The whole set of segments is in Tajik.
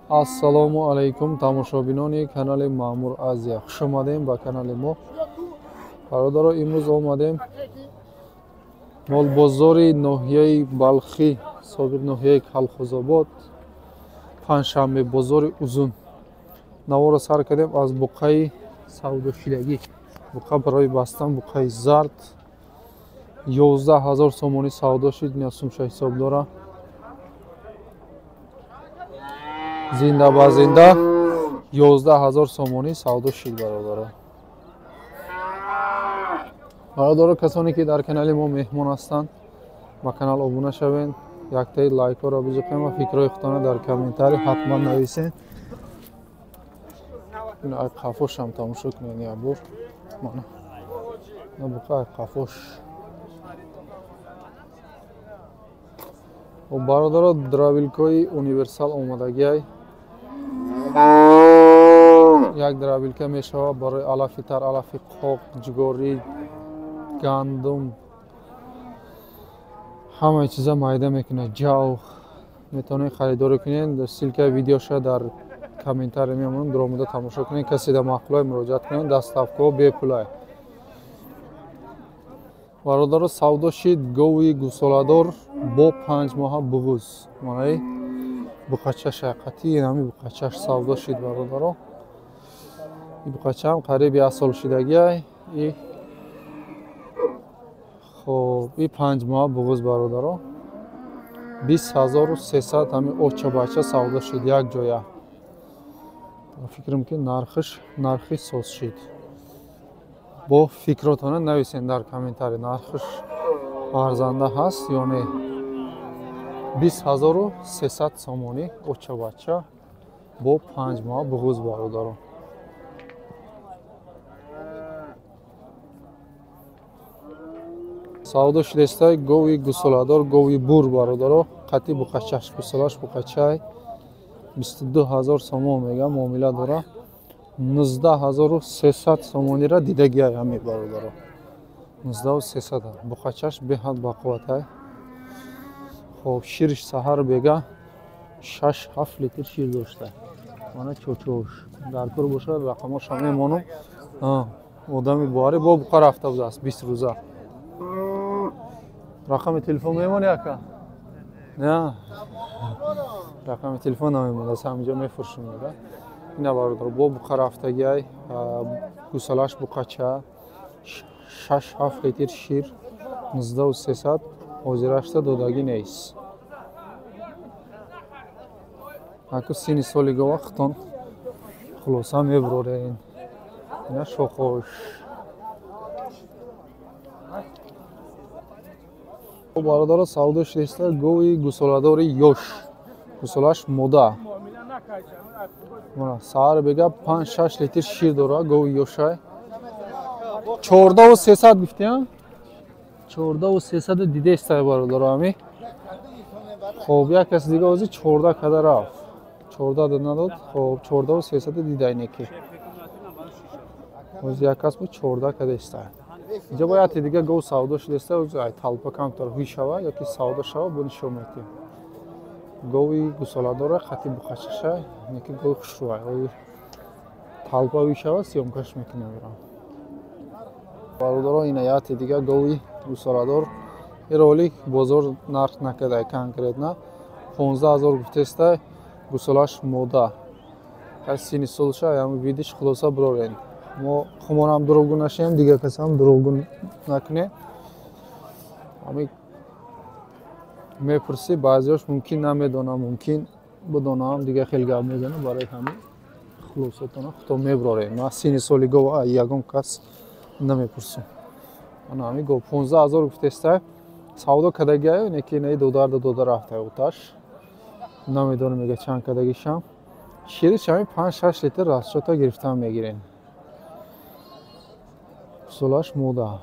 Ассалому алайкум тамошобинони канали Маъмур Азия. Хуш омадем ба канали мо. Бародаро, имрӯз омадем молбозори ноҳияи Балхи, собиқ ноҳияи Калхозобод, панҷшанбе бозори узун. Наворо сар кардем аз буқаи савдошидагӣ. Буқа барои бастан буқаи зард 11000 сомонӣ савдо шуд. ин сумша ҳисоб дора. Зинда ба зинда 11000 сомонӣ савдо шуд бародаро. бародаро, касоне ки дар канали мо меҳмон ҳастанд, ба канал обуна шавед, яктаи лайкҳоро бизоқем ва фикрҳои худтона дар комментарӣ ҳатман нависед. ин ай қафошам тамошо кунед. як бор мана буқа ай қафош. бародаро, дравилкои универсал омадагиай. як дравилка мешавад барои алафи тар, алафи қоқ, ҷигорӣ, гандум, ҳамаи чиза майда мекунад. ҷав метавонед харидорӣ кунед. силкаи видеоша дар комментария мемонад, биромада тамошо кунед. касе дар мақулаи муроҷиат кунед, доставкаҳо бепулай. бародаро, савдо шид гови гусоладор бо 5 моҳа буғуз. манаи буқачаш қатъи нами буқачаш савдо шид бародаро. ин буқачаам қариб 1 сол шидагиай. хоб и 5 моҳа буғуз бародаро. 20300 ҳами оча бача савдо шид як ҷоя. фикрам ки нархи соз шид. бо фикротона нависед дар комментарӣ, нархиш арзанда ҳаст ё не. 20300 сомонӣ оча бача бо 5 моҳа буғуз бародаро. савдо шудестай гови гусоладор, гови бур бародаро. қатъи буқачаш, гусолаш буқачай 22000 сомон мега муомила дора. 19300 сомонира дидагиай ҳами бародаро. 19300 буқачаш беҳад бақувватай. хоб шириш саҳар бега 6-7 литр шир дошта. мана чочош дар кор бошад, рақамоша мемонам. одами буари бо буқа рафта будааст 20 рӯза. рақами телефон мемони ака? не, рақами телефон намемонад, ҳаминҷо мефурӯшем. ина бародаро, бо буқа рафтагиай, гусалаш буқача, 6-7 литр шир, 19300 ҳозирашта додагӣ нест. аку сини соли говахтон хулоса мебурорен. ина шохош. бародаро, савдо шудеста гови гусоладори ёш, гусолаш мода. саҳар бега 5-6 литр шир дора. гови ёшай 14300 гуфтиам. 14300 дидестай бародаро ҳами. хоб як каси дига ози 14 када рафт. 14 дод надод. хоб 14300 дидайнеки. ози як кас бо 14 када истай. инҷа бо яти дига гов савдо шудеста, ай талпа камтар ҳуй шава ёки савдо шава бо нишон метем. гови гусоладора қатъи буқачашай, неки гови хушрӯай. ои талпа ҳуй шава сиёмкаш мекунем. бародаро, ина яти дига гови гусоладор. ироли бозор нарх накардай конкретна. 15000 гуфтестай гусолаш мода. каси сини солша ҳами видиш хулоса бурорен. мо хумонам дуровгӯ нашем, дига касам дуровгӯ накуне. ҳами мепурсӣ, баъзеош мумкин намедонам, мумкин бидонам, дига хел гап мезанам. барои ҳамин хулосотона худто мебурорем. ман сини соли гов ягон кас намепурсам. ана ҳами гов 15000 гуфтестай савдо кадагиай, неки наи додарда дода рафтай оташ. намедонам мега чанд кадагишам. шириш ҳами 5-6 литр расчота гирифтан мегирем. гусолаш мода.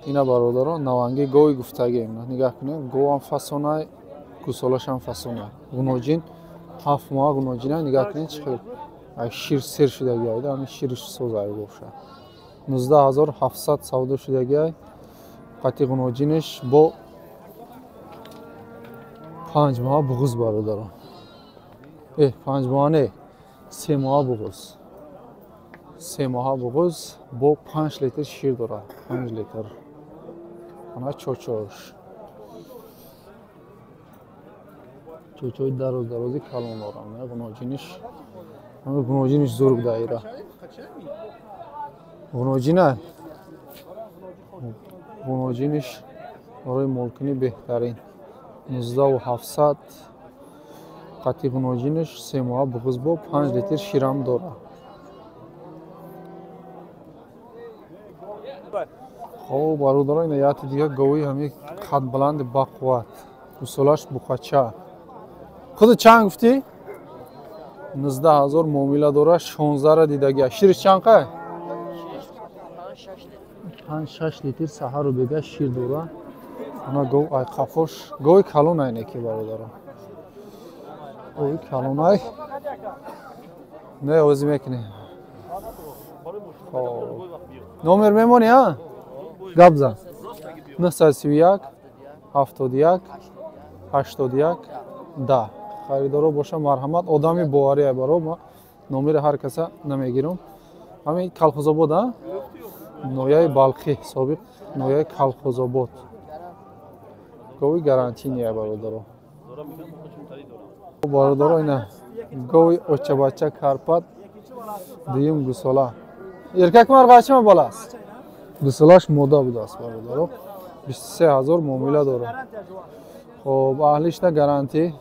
ина бародаро, наванги гови гуфтагем. нигоҳ кунед, говам фасонай, гусолашам фасонай. ғуноҷин 7 моҳа ғуноҷинай. нигоҳ кунед чӣ хел ай шир сер шудагиай. ҳами шириш созай боша. 19700 савдо шудагиай. қатъи ғуноҷиниш бо 5 моҳа буғуз бародаро. پنجوانه 3 ماه بغض 3 ماه بغض با 5 لیتر شیر داره 5 لیتر انا چوچوش چوچوی درازی کلون دارم نه گناجینش زرگ دایره گناجینش برای مالکنی بهترین 19700 قطعی گناجینش 3 ماه بغض با 5 لیتر شیرم داره خب برادران اینا یه دیگه گوی همین قد بلند بقوت اصولاش بخچه خود چند گفتی؟ 19000 معامله داره 16 را دیدگی شیرش چند قه؟ 5-6 لیتر سحر رو بگه شیر داره انا گو ای قفوش گوی کلون اینه که برادران گوی کلون ای نه اوزی میکنه نومر میمونی ها؟ گبزن 931 71 81 10 خریدارو باشه مرحمت آدمی باوری برو ما نومر هر کسی نمیگیرم همین کلخوزآباد ها نویای بالخی سابق نویای کلخوزآباد گوی گارانتی نیه برادرو اینا گوی اوچه بچه کارپات دویم گوسالا erkak marg'achimi bolasi gusulash moda budasi برادرو 23000 معامله داره خب اهلیش ده گارانتی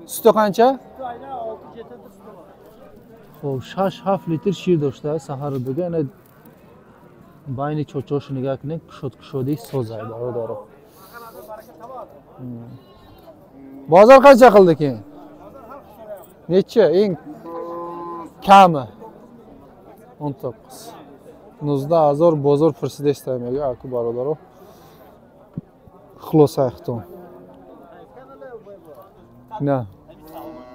سوتو قancha خب 6-7 لیتر شیر داشته سحر دیگه اینا باینی چوچوش نگاه کنید کشودی سوزای برادرو بازار qancha qildi keyin necha eng kami 19 19000 bozor pursida istaymiga aku برادرو خلاصاختون نه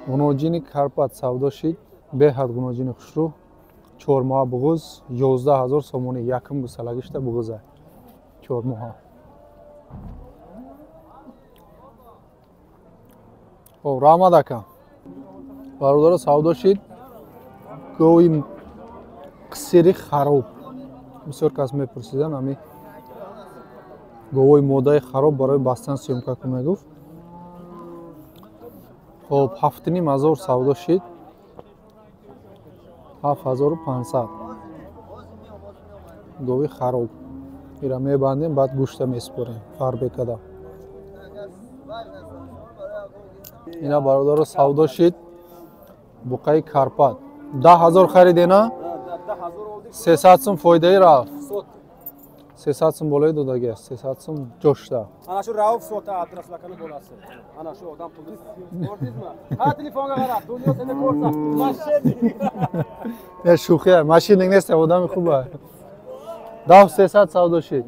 گناجینی کارپات سودا شد به حد گناجینی خوشرو 4 ماه بغض 11000 سومونی یکم گسلگیش ده بغضه 4 ماه او رامادا کم برادر سودا شد گوی قصیری خراب بسیار کس میپرسیدن همی گوی مودای خراب برای بستن سیمکا که میگفت خب 7500 سودا شد 7500 گوی خراب ایرا میبندیم بعد گوشت میسپریم فر بکده اینا برادر سودا شد بقای کارپات 10000 خریده نه 300 сум фоидаи рафт 300 сум болои додагӣ 300 сум ҷошта анашу рауф сота адрес лакана боласе анашу одам пулис ордизма ха телефонга гара дунё сене корса машин я шухия машининг нест одами хуба 300 савдо шид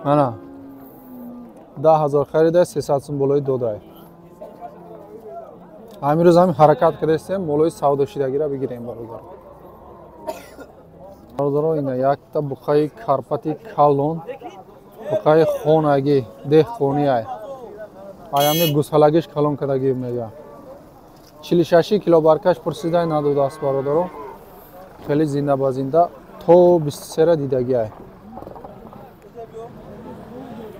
мана 10000 харида 300 сум болои додае ҳамин рӯз ҳамин ҳаракат кардастем молои савдошидагиро бигирем برادران اینا یکتا بقای کارپاتی کالون بقای خونگی دهخونی ای آیامی گوسالگیش کالون کدگی میگه 46 کیلو برکش پرسیده ندوده است برادران خیلی زنده با زنده تو 23 دیدگی ای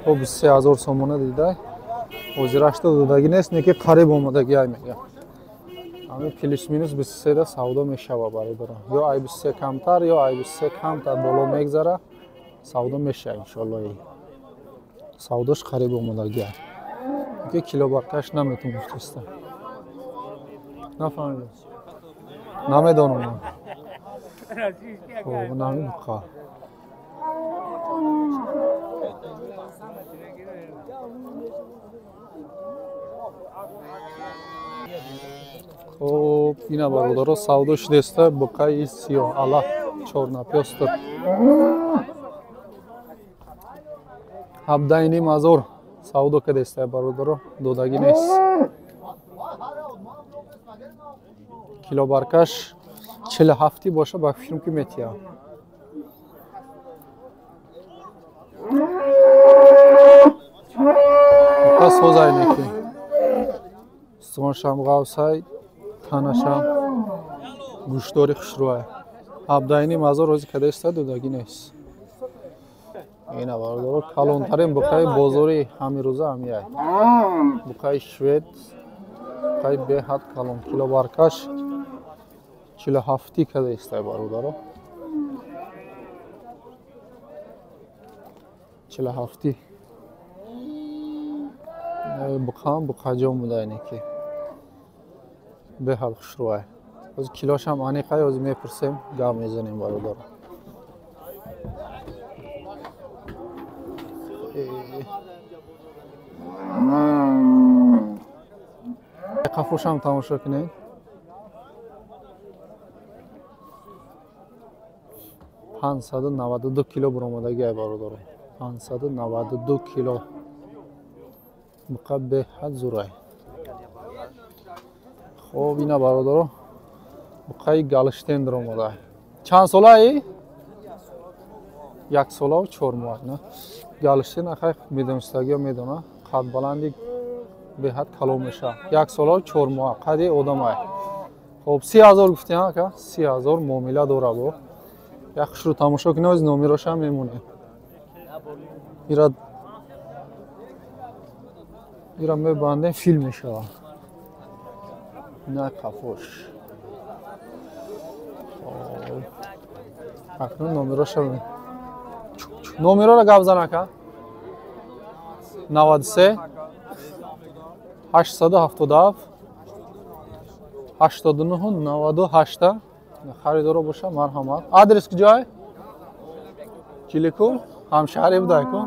تو 23000 سومونه دیده وزیرش دودگی نیست نیکی قریب اومدگی ای میگه همین پلیس مینوس 23 سودا میشوه برادران یا ای 23 کمتر یا ای 23 کمتر بالا میگذره سودا میشه انشالله سوداش قریب اومدگی که کیلو برکش نمیتونم بفرستم نفهمیدم نمیدونم او نمیدونم خب اینا برادرها سودا شده است بقای سیاه الله چهارنپیاستر 17000 سودا کرده است برادرها دودگی نیست کیلو برکش 47 باشه با فیلم که میتیه پس سوزای میکنی устухоншам ғавсай, танашам гӯштдори хушрӯай. Абдайни мазор рози кадаиста дудаги нест. Ина бардор калонтарин буқаи бозори ҳамирӯза ҳамияй. Буқаи швед, буқаи беҳад калон килобаркаш 47 кадаистай бародаро. 47. Буқаам буқаҷон будайне ки беҳад хушрӯай. Ози килошам аниқай ози мепурсем гап мезанем бародаро. Қафошам тамошо кунед. 592 кило буромадагиай бародаро. 592 кило. Буқа беҳад зурай. Хоб ина бародаро буқаи галштен дуромадай. Чанд солаи? 1 сола 4 моҳ на. Галштен ахай медонистагиё медона. Қад баланди беҳад калон меша. 1 сола 4 моҳ қади одамай. Хоб 30,000 гуфтем ака? 30,000 муомила дора бо. Як хушрӯ тамошо кунед, оз номерошам мемонед. ира мебандем филм мешавад. На қафош. Акнун номерошам. Номерора гап зан ака? 93 877 89 98. Харидоро боша, марҳамат. Адрес куҷой? Ҷиликул? Ҳамшаҳрӣ будай ку?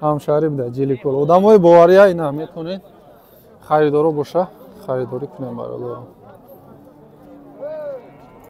Ҳамшаҳрӣ будай, Ҷиликул. Одамои бовария ина метавонед харидоро боша, харидорӣ кунем бародаро.